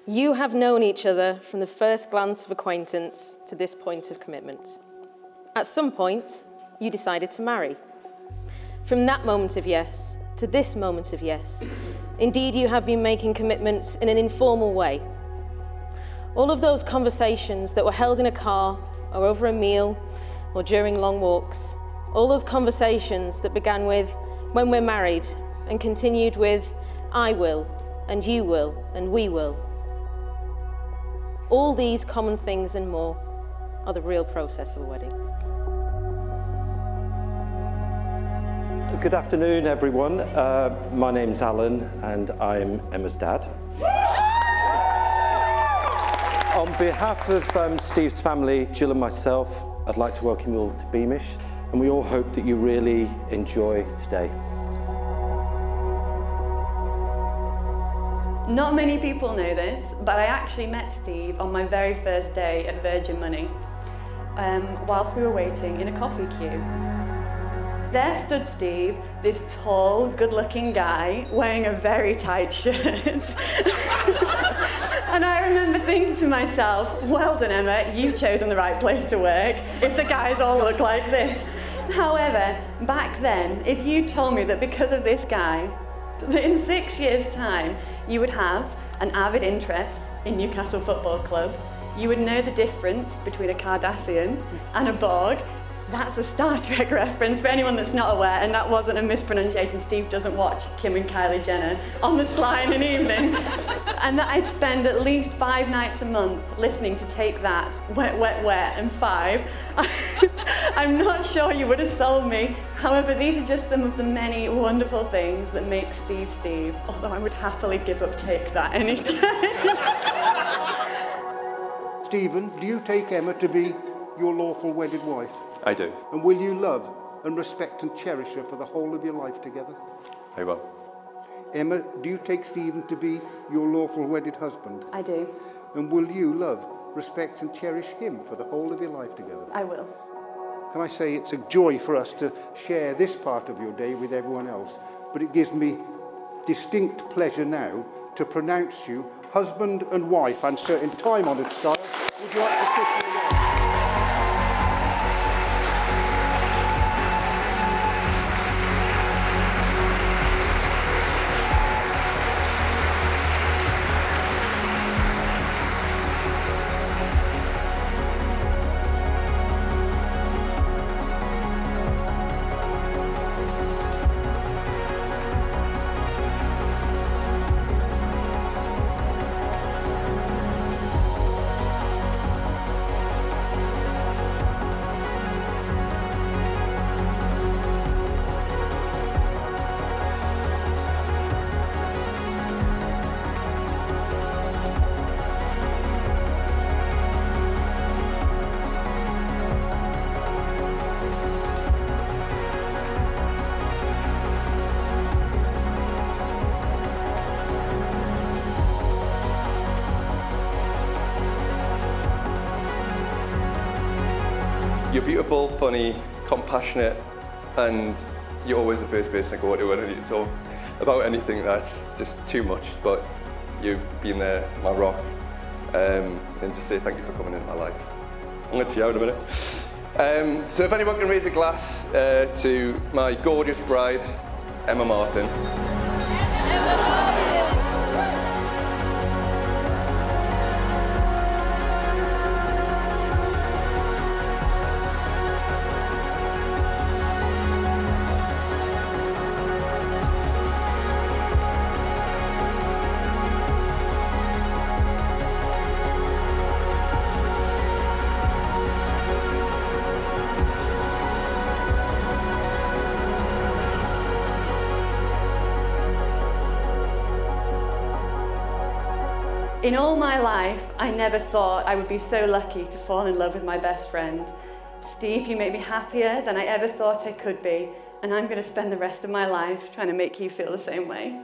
You have known each other from the first glance of acquaintance to this point of commitment. At some point, you decided to marry. From that moment of yes to this moment of yes, indeed you have been making commitments in an informal way. All of those conversations that were held in a car or over a meal or during long walks, all those conversations that began with, when we're married, and continued with, I will, and you will, and we will. All these common things and more are the real process of a wedding. Good afternoon, everyone. My name's Alan, and I'm Emma's dad. On behalf of Steve's family, Jill and myself, I'd like to welcome you all to Beamish, and we all hope that you really enjoy today. Not many people know this, but I actually met Steve on my very first day at Virgin Money, whilst we were waiting in a coffee queue. There stood Steve, this tall, good-looking guy, wearing a very tight shirt. And I remember thinking to myself, well done, Emma, you've chosen the right place to work, if the guys all look like this. However, back then, if you told me that because of this guy, that in 6 years' time, you would have an avid interest in Newcastle Football Club, you would know the difference between a Cardassian and a Borg. That's a Star Trek reference for anyone that's not aware, and that wasn't a mispronunciation. Steve doesn't watch Kim and Kylie Jenner on the sly in an evening. And that I'd spend at least 5 nights a month listening to Take That, Wet, Wet, Wet, and 5. I'm not sure you would have sold me. However, these are just some of the many wonderful things that make Steve Steve, although I would happily give up Take That any time. Stephen, do you take Emma to be your lawful wedded wife? I do. And will you love and respect and cherish her for the whole of your life together? I will. Emma, do you take Stephen to be your lawful wedded husband? I do. And will you love, respect and cherish him for the whole of your life together? I will. Can I say it's a joy for us to share this part of your day with everyone else, but it gives me distinct pleasure now to pronounce you husband and wife, and so in time-honoured style, would you like to kiss me? You're beautiful, funny, compassionate, and you're always the first person I go to when I need to talk about anything that's just too much. But you've been there, my rock, and to say thank you for coming into my life. I'm going to see you out in a minute. So if anyone can raise a glass to my gorgeous bride, Emma Martin. In all my life, I never thought I would be so lucky to fall in love with my best friend. Steve, you make me happier than I ever thought I could be, and I'm going to spend the rest of my life trying to make you feel the same way.